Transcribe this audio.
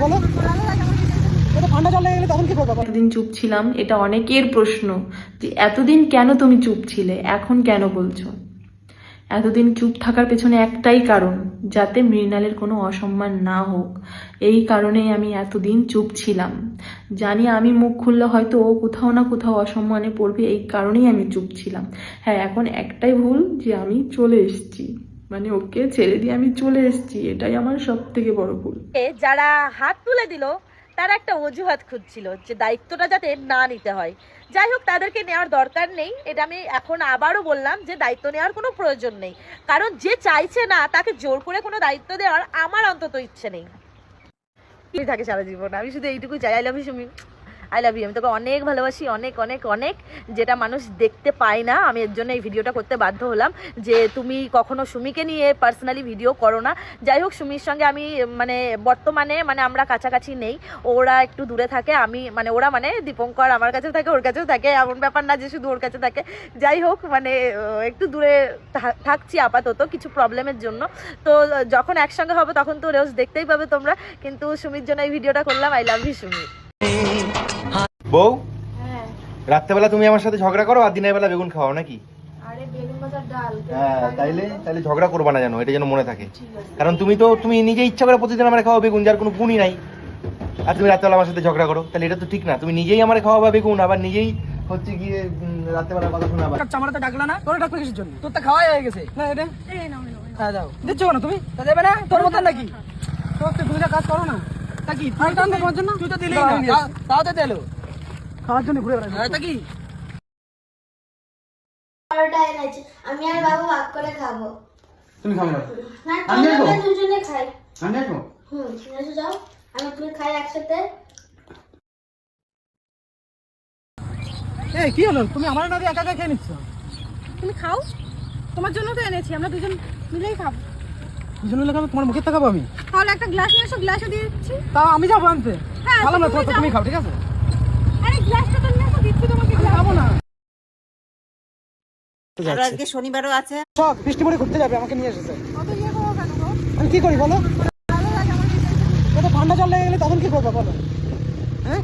বলো, এটা ঠান্ডা জল লেগে গেলে তখন কি করবে? এতদিন চুপ ছিলাম, এটা অনেকের প্রশ্ন যে এতদিন কেন তুমি চুপ ছিলে, এখন কেন বলছো? এতদিন চুপ থাকার পেছনে একটাই কারণ, যাতে মৃণালের কোনো অসম্মান না হোক। এই কারণেই আমি এতদিন চুপ ছিলাম। জানি আমি মুখ খুললে হয়তো ও কোথাও না কোথাও অসম্মানে পড়বে, এই কারণেই আমি চুপ ছিলাম। হ্যাঁ, এখন একটাই ভুল যে আমি চলে এসেছি, মানে ওকে ছেড়ে দিয়ে আমি চলে এসেছি, এটাই আমার সব থেকে বড় ভুল। যারা হাত তুলে দিল তারা একটা অজুহাত খুঁজছিল যে দায়িত্বটা যাতে না নিতে হয়। যাই হোক, তাদেরকে নেওয়ার দরকার নেই, এটা আমি এখন আবারও বললাম যে দায়িত্ব নেওয়ার কোনো প্রয়োজন নেই। কারণ যে চাইছে না তাকে জোর করে কোনো দায়িত্ব দেওয়ার আমার অন্তত ইচ্ছে নেই। কি থাকে সারা জীবন, আমি শুধু এইটুকুই চাই, I love you Sumi, I love you. আমি তোকে অনেক ভালোবাসি, অনেক অনেক অনেক, যেটা মানুষ দেখতে পায় না। আমি এর জন্য এই ভিডিওটা করতে বাধ্য হলাম যে তুমি কখনো সুমিকে নিয়ে পার্সোনালি ভিডিও করো না। যাই হোক, সুমির সঙ্গে আমি বর্তমানে আমরা কাছাকাছি নেই, ওরা একটু দূরে থাকে। আমি ওরা দীপঙ্কর আমার কাছেও থাকে, ওর কাছেও থাকে, এমন ব্যাপার না যে শুধু ওর কাছে থাকে। যাই হোক, একটু দূরে থাকছি আপাতত কিছু প্রবলেমের জন্য। তো যখন একসঙ্গে হবে তখন তো রোজ দেখতেই পাবে তোমরা। কিন্তু সুমির জন্য এই ভিডিওটা করলাম। I love you Sumi. বউ, রাত্রেবেলা তুমি আমার সাথে ঝগড়া করো আর দিনের বেলা বেগুন খাওয়াও নাকি? আরে বেগুন ভাজার ডাল। হ্যাঁ, তাইলে ঝগড়া করবা না জানো, এটা যেন মনে থাকে। কারণ তুমি নিজে ইচ্ছা করে প্রতিদিন আমার খাওয়া বেগুন, যার কোনো গুণই নাই, আর তুমি রাত্রেবেলা আমার সাথে ঝগড়া করো, তাহলে এটা তো ঠিক না। তুমি নিজেই আমার খাওয়াবা বেগুন, আবার নিজেই হচ্ছে গিয়ে রাত্রেবেলা কথা শোনাবা। আমারটা ডাকলা না, তোর ডাকবে কিসের জন্য? তোর তো খাওয়াই হয়ে গেছে না। এটা হ্যাঁ, যাও। দিচ্ছ কেন তুমি? তা দেবে না তোর মতন নাকি? তোর তো দুইটা কাজ করো না নাকি? তোমার জন্য তুই তো দিলেই না, তাও তো দিলো খাওয়ার জন্য ঘুরে বেড়াচ্ছিস। হ্যাঁ, তা কি পরোটা এনেছে, আমি আর বাবু ভাগ করে খাবো। তুমি খাবে না? না, আমি আমরা খাবো। দুজনে খাই। আমি আসবো। এসে যাও, আমি তুমি খাই একসাথে। এই কি হলো? তুমি আমার না দিয়ে একা একা খেয়ে নিচ্ছ? তুমি খাও, তোমার জন্য তো এনেছি, আমরা দুজন মিলেই খাবো। দুজন মিলে খাবো? তোমার মুখে তাকাবো আমি? তাহলে একটা গ্লাস নিয়ে এসো, গ্লাসে দিয়ে দিচ্ছি। তাও আমি যাবো আনতে? হ্যাঁ, ভালো না, তুমি যাও। তুমি খাও, ঠিক আছে? আরে গ্লাসটা তো নিয়ে এসো, দিচ্ছি তোমাকে। খাবো না। আর আজকে শনিবারও আছে। সব বৃষ্টি পড়ে ঘুরতে যাবে, আমাকে নিয়ে এসেছে। কত ইয়ে করো কেন গো? আমি কি করি বলো? ভালো লাগে আমার। এটা ঠান্ডা জল লেগে গেলে তখন কি করবো বলো? হ্যাঁ,